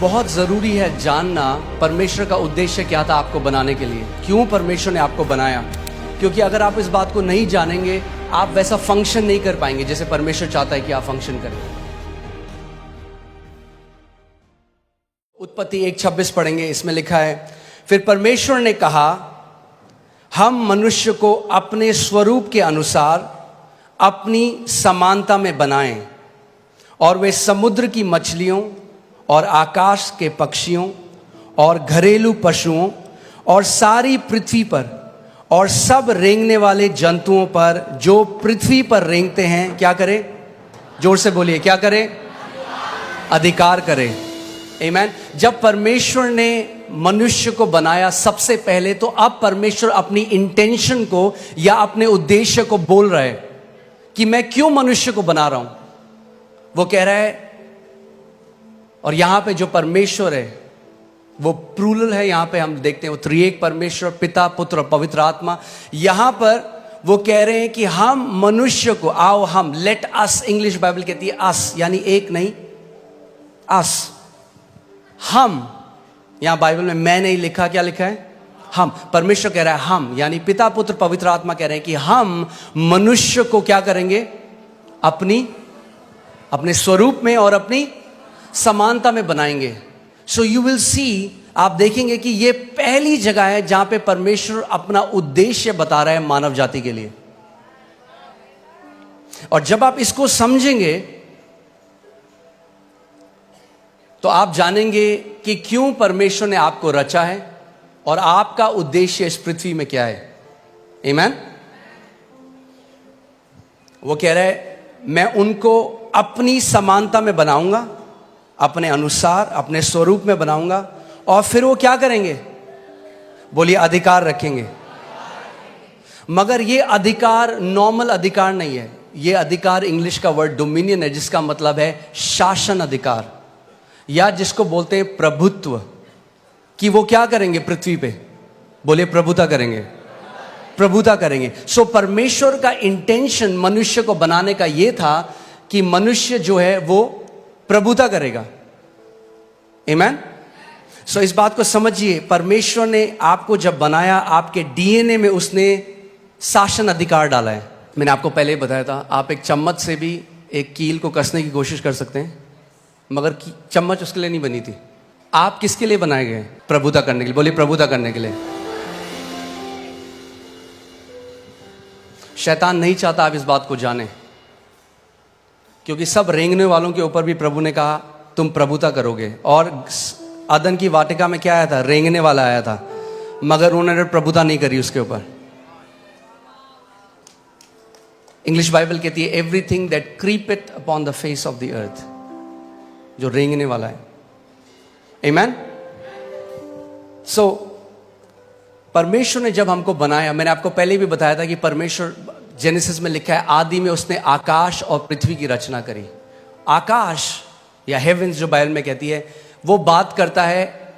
बहुत ज़रूरी है जानना परमेश्वर का उद्देश्य क्या था आपको बनाने के लिए, क्यों परमेश्वर ने आपको बनाया। क्योंकि अगर आप इस बात को नहीं जानेंगे, आप वैसा फंक्शन नहीं कर पाएंगे जैसे परमेश्वर चाहता है कि आप फंक्शन करें। उत्पत्ति 1:26 पढ़ेंगे, इसमें लिखा है, फिर परमेश्वर ने कहा, हम मनुष्य को अपने स्वरूप के अनुसार अपनी समानता में बनाएं और वे समुद्र की मछलियों और आकाश के पक्षियों और घरेलू पशुओं और सारी पृथ्वी पर और सब रेंगने वाले जंतुओं पर जो पृथ्वी पर रेंगते हैं क्या करें? जोर से बोलिए, क्या करें? अधिकार करें। आमीन। जब परमेश्वर ने मनुष्य को बनाया सबसे पहले, तो अब परमेश्वर अपनी इंटेंशन को या अपने उद्देश्य को बोल रहा है कि मैं क्यों मनुष्य को बना रहा हूं। वो कह रहा है, और यहां पे जो परमेश्वर है वो प्लूरल है, यहां पे हम देखते हैं वो त्रिएक परमेश्वर, पिता, पुत्र और पवित्र आत्मा। यहां पर वो कह रहे हैं कि हम मनुष्य को, आओ हम, लेट अस, इंग्लिश बाइबल कहती है अस, यानी एक नहीं, अस, हम। यहां बाइबल में मैं नहीं लिखा, क्या लिखा है? हम। परमेश्वर कह रहा है हम, यानी पिता, पुत्र, पवित्र आत्मा कह रहे हैं कि हम मनुष्य को क्या करेंगे? अपने स्वरूप में और अपनी समानता में बनाएंगे। सो यू विल सी, आप देखेंगे कि ये पहली जगह है जहां पे परमेश्वर अपना उद्देश्य बता रहा है मानव जाति के लिए। और जब आप इसको समझेंगे तो आप जानेंगे कि क्यों परमेश्वर ने आपको रचा है और आपका उद्देश्य इस पृथ्वी में क्या है। आमीन। वो कह रहा है, मैं उनको अपनी समानता में बनाऊंगा, अपने अनुसार, अपने स्वरूप में बनाऊंगा, और फिर वो क्या करेंगे? बोलिए, अधिकार रखेंगे। मगर ये अधिकार नॉर्मल अधिकार नहीं है। ये अधिकार, इंग्लिश का वर्ड डोमिनियन है, जिसका मतलब है शासन अधिकार, या जिसको बोलते हैं प्रभुत्व। कि वो क्या करेंगे पृथ्वी पे? बोलिए, प्रभुता करेंगे, प्रभुता करेंगे। सो परमेश्वर का इंटेंशन मनुष्य को बनाने का ये था कि मनुष्य जो है वो प्रभुता करेगा। आमीन। सो इस बात को समझिए, परमेश्वर ने आपको जब बनाया, आपके डीएनए में उसने शासन अधिकार डाला है। मैंने आपको पहले ही बताया था, आप एक चम्मच से भी एक कील को कसने की कोशिश कर सकते हैं, मगर चम्मच उसके लिए नहीं बनी थी। आप किसके लिए बनाए गए? प्रभुता करने के लिए। बोलिए, प्रभुता करने के लिए। शैतान नहीं चाहता आप इस बात को जाने, क्योंकि सब रेंगने वालों के ऊपर भी प्रभु ने कहा तुम प्रभुता करोगे। और अदन की वाटिका में क्या आया था? रेंगने वाला आया था, मगर उन्होंने प्रभुता नहीं करी उसके ऊपर। इंग्लिश बाइबल कहती है, everything that creepeth upon the face of the earth, जो रेंगने वाला है। आमीन। सो परमेश्वर ने जब हमको बनाया, मैंने आपको पहले भी बताया था कि परमेश्वर, जेनेसिस में लिखा है, आदि में उसने आकाश और पृथ्वी की रचना करी। आकाश या हेवेंस जो बाइबल में कहती है, वो बात करता है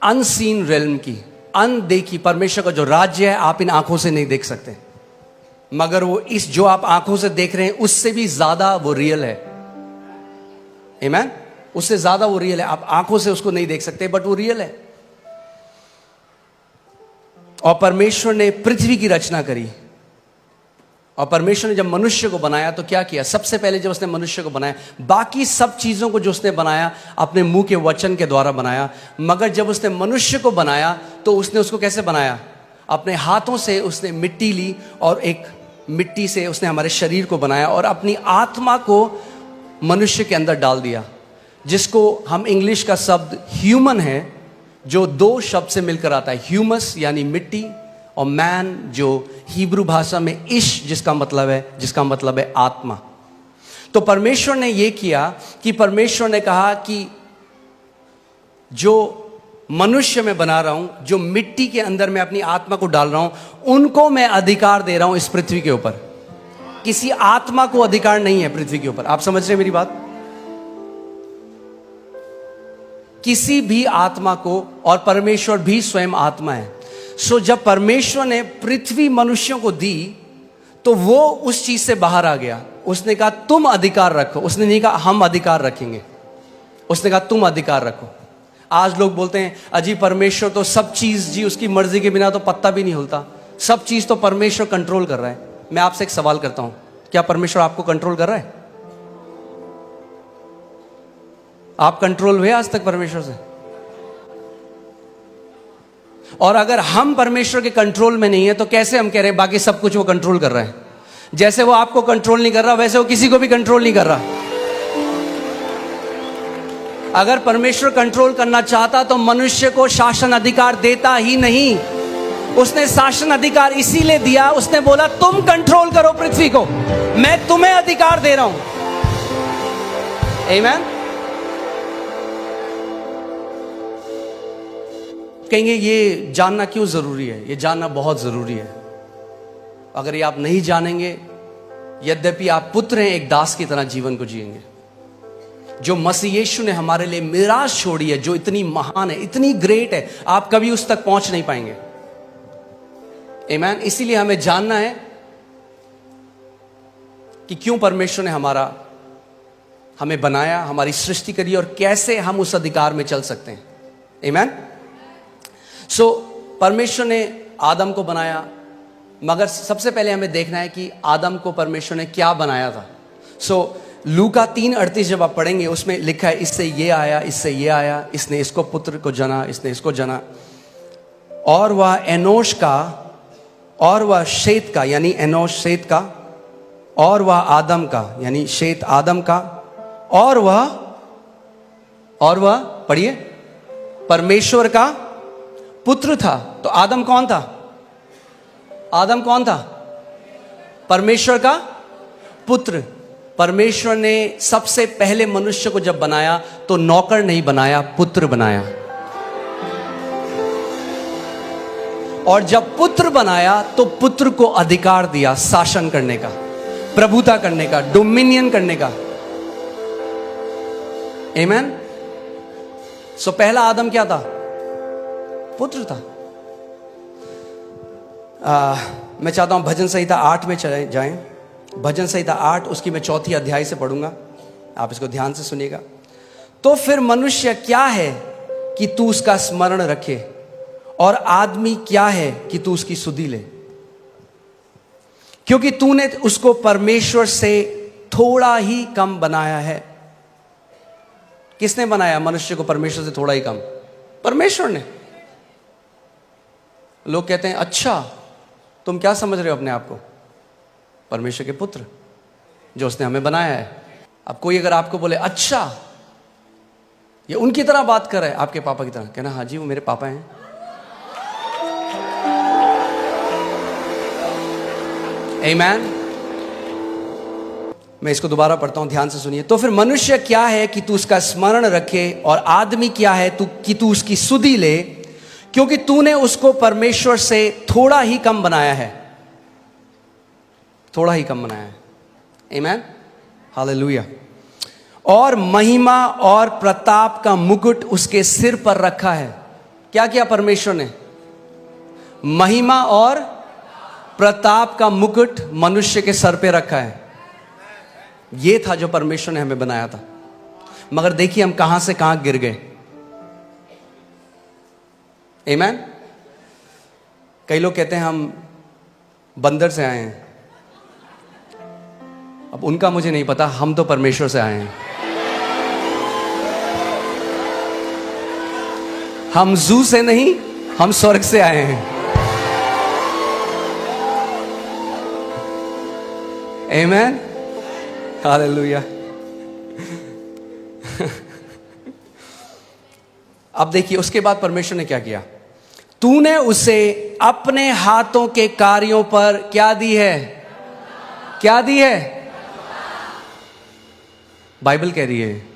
अनसीन रेल्म की, अनदेखी। परमेश्वर का जो राज्य है आप इन आंखों से नहीं देख सकते, मगर वो इस जो आप आंखों से देख रहे हैं उससे भी ज्यादा वो रियल है। आमीन। उससे ज्यादा वो रियल है। आप आंखों से उसको नहीं देख सकते, बट वो रियल है। और परमेश्वर ने पृथ्वी की रचना करी। और परमेश्वर ने जब मनुष्य को बनाया तो क्या किया? सबसे पहले जब उसने मनुष्य को बनाया, बाकी सब चीजों को जो उसने बनाया अपने मुंह के वचन के द्वारा बनाया, मगर जब उसने मनुष्य को बनाया तो उसने उसको कैसे बनाया? अपने हाथों से उसने मिट्टी ली और एक मिट्टी से उसने हमारे शरीर को बनाया और अपनी आत्मा को मनुष्य के अंदर डाल दिया, जिसको हम इंग्लिश का शब्द ह्यूमन है, जो दो शब्द से मिलकर आता है, ह्यूमस यानी मिट्टी, और मैन जो हिब्रू भाषा में इश जिसका मतलब है आत्मा। तो परमेश्वर ने यह किया कि परमेश्वर ने कहा कि जो मनुष्य मैं बना रहा हूं, जो मिट्टी के अंदर मैं अपनी आत्मा को डाल रहा हूं, उनको मैं अधिकार दे रहा हूं इस पृथ्वी के ऊपर। किसी आत्मा को अधिकार नहीं है पृथ्वी के ऊपर। आप समझ रहे हैं मेरी बात? किसी भी आत्मा को, और परमेश्वर भी स्वयं आत्मा है। सो जब परमेश्वर ने पृथ्वी मनुष्यों को दी तो वो उस चीज से बाहर आ गया। उसने कहा तुम अधिकार रखो, उसने नहीं कहा हम अधिकार रखेंगे। उसने कहा तुम अधिकार रखो। आज लोग बोलते हैं अजी परमेश्वर तो सब चीज जी उसकी मर्जी के बिना तो पत्ता भी नहीं हिलता, सब चीज तो परमेश्वर कंट्रोल कर रहा है। मैं आपसे एक सवाल करता हूं, क्या परमेश्वर आपको कंट्रोल कर रहा है? आप कंट्रोल हुए आज तक परमेश्वर से? और अगर हम परमेश्वर के कंट्रोल में नहीं है तो कैसे हम कह रहे हैं बाकी सब कुछ वो कंट्रोल कर रहा है? जैसे वो आपको कंट्रोल नहीं कर रहा वैसे वो किसी को भी कंट्रोल नहीं कर रहा। अगर परमेश्वर कंट्रोल करना चाहता तो मनुष्य को शासन अधिकार देता ही नहीं। उसने शासन अधिकार इसीलिए दिया, उसने बोला तुम कंट्रोल करो पृथ्वी को, मैं तुम्हें अधिकार दे रहा हूं। आमीन। कहेंगे ये जानना क्यों जरूरी है? ये जानना बहुत जरूरी है। अगर ये आप नहीं जानेंगे, यद्यपि आप पुत्र हैं, एक दास की तरह जीवन को जिएंगे। जो मसीह यीशु ने हमारे लिए मिराज छोड़ी है, जो इतनी महान है, इतनी ग्रेट है, आप कभी उस तक पहुंच नहीं पाएंगे। आमीन। इसीलिए हमें जानना है कि क्यों परमेश्वर ने हमें बनाया, हमारी सृष्टि करी और कैसे हम उस अधिकार में चल सकते हैं। आमीन। सो परमेश्वर ने आदम को बनाया, मगर सबसे पहले हमें देखना है कि आदम को परमेश्वर ने क्या बनाया था। सो लूका 3:38 जब आप पढ़ेंगे उसमें लिखा है इससे ये आया, इससे ये आया, इसने इसको पुत्र को जना, इसने इसको जना, और वह एनोश का, और वह शेत का, यानी एनोश शेत का, और वह आदम का, यानी शेत आदम का, और वह पढ़िए परमेश्वर का पुत्र था। तो आदम कौन था? आदम कौन था? परमेश्वर का पुत्र। परमेश्वर ने सबसे पहले मनुष्य को जब बनाया तो नौकर नहीं बनाया, पुत्र बनाया। और जब पुत्र बनाया तो पुत्र को अधिकार दिया शासन करने का, प्रभुता करने का, डोमिनियन करने का। आमीन। सो पहला आदम क्या था? पुत्र था। मैं चाहता हूं भजन संहिता 8 में चले जाएं। भजन संहिता 8 उसकी मैं 4 अध्याय से पढ़ूंगा, आप इसको ध्यान से सुनिएगा। तो फिर मनुष्य क्या है कि तू उसका स्मरण रखे, और आदमी क्या है कि तू उसकी सुधि ले, क्योंकि तूने उसको परमेश्वर से थोड़ा ही कम बनाया है। किसने बनाया मनुष्य को परमेश्वर से थोड़ा ही कम? परमेश्वर ने। लोग कहते हैं अच्छा तुम क्या समझ रहे हो अपने आप को? परमेश्वर के पुत्र जो उसने हमें बनाया है। अब कोई अगर आपको बोले अच्छा ये उनकी तरह बात कर रहा है, आपके पापा की तरह, कहना हाँ जी वो मेरे पापा हैं। आमीन। मैं इसको दोबारा पढ़ता हूं, ध्यान से सुनिए। तो फिर मनुष्य क्या है कि तू उसका स्मरण रखे, और आदमी क्या है कि तू उसकी सुधि ले, क्योंकि तूने उसको परमेश्वर से थोड़ा ही कम बनाया है। थोड़ा ही कम बनाया है। आमीन। हालेलुया। और महिमा और प्रताप का मुकुट उसके सिर पर रखा है। क्या किया परमेश्वर ने? महिमा और प्रताप का मुकुट मनुष्य के सर पे रखा है। ये था जो परमेश्वर ने हमें बनाया था। मगर देखिए हम कहां से कहां गिर गए। आमीन। कई लोग कहते हैं हम बंदर से आए हैं। अब उनका मुझे नहीं पता, हम तो परमेश्वर से आए हैं। हम जू से नहीं, हम स्वर्ग से आए हैं। आमीन। हालेलुया। अब देखिए उसके बाद परमेश्वर ने क्या किया। तूने उसे अपने हाथों के कार्यों पर क्या दी है? क्या दी है? बाइबल कह रही है,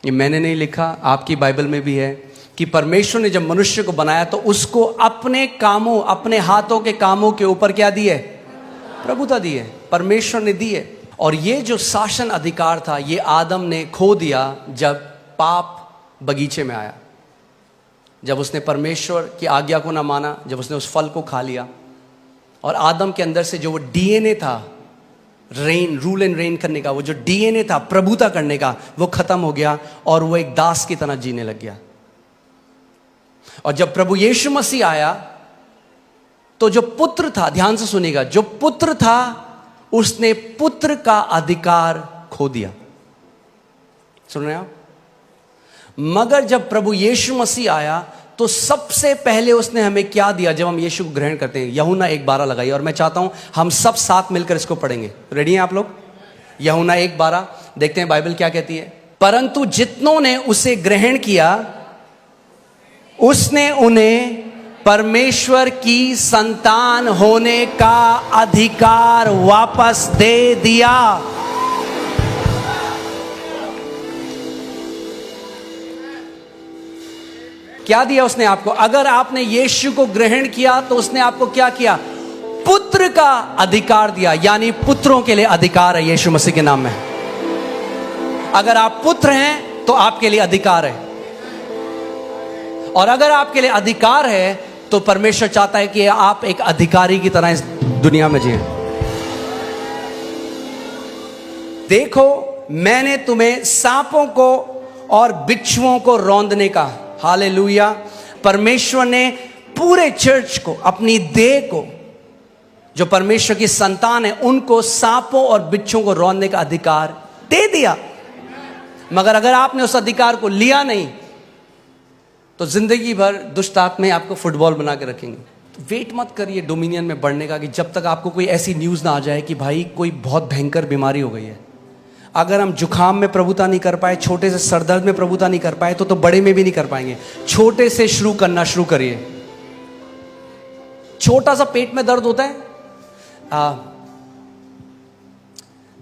ये मैंने नहीं लिखा, आपकी बाइबल में भी है कि परमेश्वर ने जब मनुष्य को बनाया तो उसको अपने कामों, अपने हाथों के कामों के ऊपर क्या दी है? प्रभुता दी है। परमेश्वर ने दी है। और ये जो शासन अधिकार था ये आदम ने खो दिया जब पाप बगीचे में आया, जब उसने परमेश्वर की आज्ञा को ना माना, जब उसने उस फल को खा लिया। और आदम के अंदर से जो वो डीएनए था रेन, रूल एंड रेन करने का, वो जो डीएनए था प्रभुता करने का, वो खत्म हो गया और वो एक दास की तरह जीने लग गया। और जब प्रभु यीशु मसीह आया तो जो पुत्र था, ध्यान से सुनिएगा, जो पुत्र था उसने पुत्र का अधिकार खो दिया। सुन रहे हैं आप? मगर जब प्रभु यीशु मसीह आया तो सबसे पहले उसने हमें क्या दिया? जब हम यीशु को ग्रहण करते हैं, यूहन्ना 1:12 लगाइए, और मैं चाहता हूं हम सब साथ मिलकर इसको पढ़ेंगे। रेडी हैं आप लोग? यूहन्ना 1:12 देखते हैं बाइबल क्या कहती है। परंतु जितनों ने उसे ग्रहण किया उसने उन्हें परमेश्वर की संतान होने का अधिकार वापस दे दिया। क्या दिया उसने आपको? अगर आपने यीशु को ग्रहण किया तो उसने आपको क्या किया? पुत्र का अधिकार दिया, यानी पुत्रों के लिए अधिकार है यीशु मसीह के नाम में। अगर आप पुत्र हैं तो आपके लिए अधिकार है, और अगर आपके लिए अधिकार है तो परमेश्वर चाहता है कि आप एक अधिकारी की तरह इस दुनिया में जिए। देखो, मैंने तुम्हें सांपों को और बिच्छुओं को रौंदने का, हालेलुया, परमेश्वर ने पूरे चर्च को, अपनी देह को, जो परमेश्वर की संतान है, उनको सांपों और बिच्छुओं को रौंदने का अधिकार दे दिया। मगर अगर आपने उस अधिकार को लिया नहीं तो जिंदगी भर दुष्ट आत्माएं आपको फुटबॉल बना के रखेंगे। तो वेट मत करिए डोमिनियन में बढ़ने का, कि जब तक आपको कोई ऐसी न्यूज़ ना आ जाए कि भाई कोई बहुत भयंकर बीमारी हो गई है। अगर हम जुखाम में प्रभुता नहीं कर पाए, छोटे से सरदर्द में प्रभुता नहीं कर पाए, तो बड़े में भी नहीं कर पाएंगे। छोटे से शुरू करना शुरू करिए। छोटा सा पेट में दर्द होता है,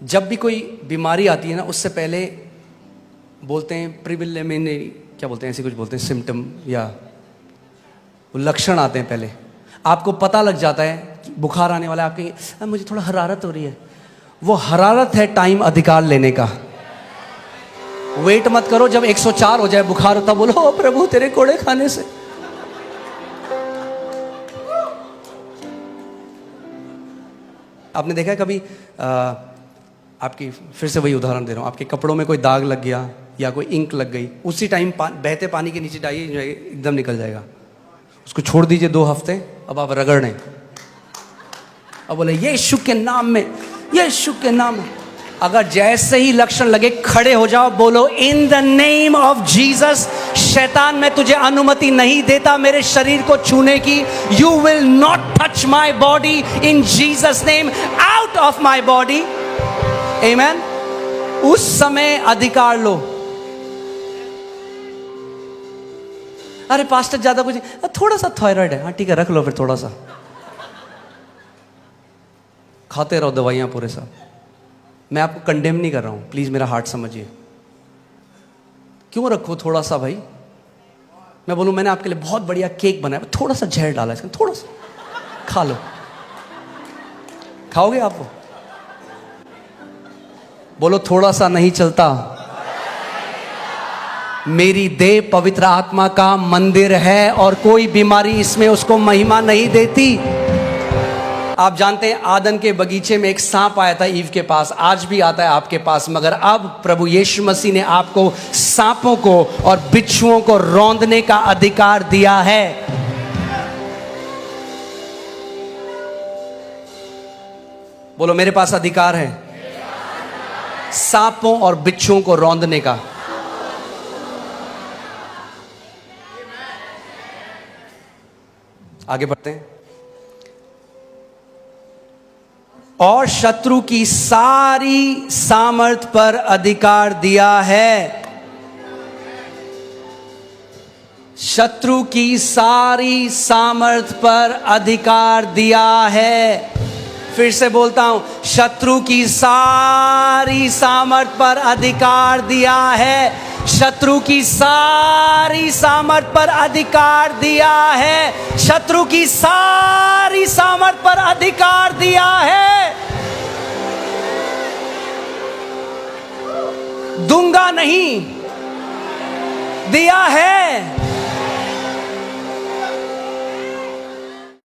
जब भी कोई बीमारी आती है ना, उससे पहले बोलते हैं प्रिलिमिनरी, क्या बोलते हैं, ऐसे कुछ बोलते हैं, सिम्टम या लक्षण आते हैं। पहले आपको पता लग जाता है कि बुखार आने वाला है, आप कहेंगे मुझे थोड़ा हरारत हो रही है। वो हरारत है टाइम अधिकार लेने का। वेट मत करो जब 104 हो जाए बुखार होता, बोलो ओ प्रभु तेरे कोड़े खाने से। आपने देखा है कभी आपकी, फिर से वही उदाहरण दे रहा हूं, आपके कपड़ों में कोई दाग लग गया या कोई इंक लग गई, उसी टाइम बहते पानी के नीचे डालिए, एकदम निकल जाएगा। उसको छोड़ दीजिए 2 हफ्ते, अब आप रगड़ने, अब बोले यीशु के नाम में, यीशु के नाम में। अगर जैसे ही लक्षण लगे खड़े हो जाओ, बोलो in the name of Jesus, शैतान मैं तुझे अनुमति नहीं देता मेरे शरीर को छूने की। You will not touch my body in Jesus name, out of my body. Amen. उस समय अधिकार लो। अरे पास्टर ज्यादा कुछ, थोड़ा सा थायराइड है, हाँ ठीक है रख लो, फिर थोड़ा सा खाते रहो दवाइयां पूरे साथ। मैं आपको कंडेम नहीं कर रहा हूं, प्लीज मेरा हार्ट समझिए। क्यों रखो थोड़ा सा भाई? मैं बोलूं मैंने आपके लिए बहुत बढ़िया केक बनाया, थोड़ा सा जहर डाला इसमें, थोड़ा सा खा लो। खाओगे आप वो? बोलो थोड़ा सा नहीं चलता। मेरी देह पवित्र आत्मा का मंदिर है और कोई बीमारी इसमें उसको महिमा नहीं देती। आप जानते हैं आदन के बगीचे में एक सांप आया था ईव के पास, आज भी आता है आपके पास, मगर अब प्रभु यीशु मसीह ने आपको सांपों को और बिच्छुओं को रौंदने का अधिकार दिया है। बोलो मेरे पास अधिकार है सांपों और बिच्छुओं को रौंदने का। आगे बढ़ते हैं। और शत्रु की सारी सामर्थ पर अधिकार दिया है। शत्रु की सारी सामर्थ पर अधिकार दिया है। फिर से बोलता हूं, शत्रु की सारी सामर्थ पर अधिकार दिया है। शत्रु की सारी सामर्थ पर अधिकार दिया है। शत्रु की सारी सामर्थ पर अधिकार दिया है। दूंगा नहीं, दिया है।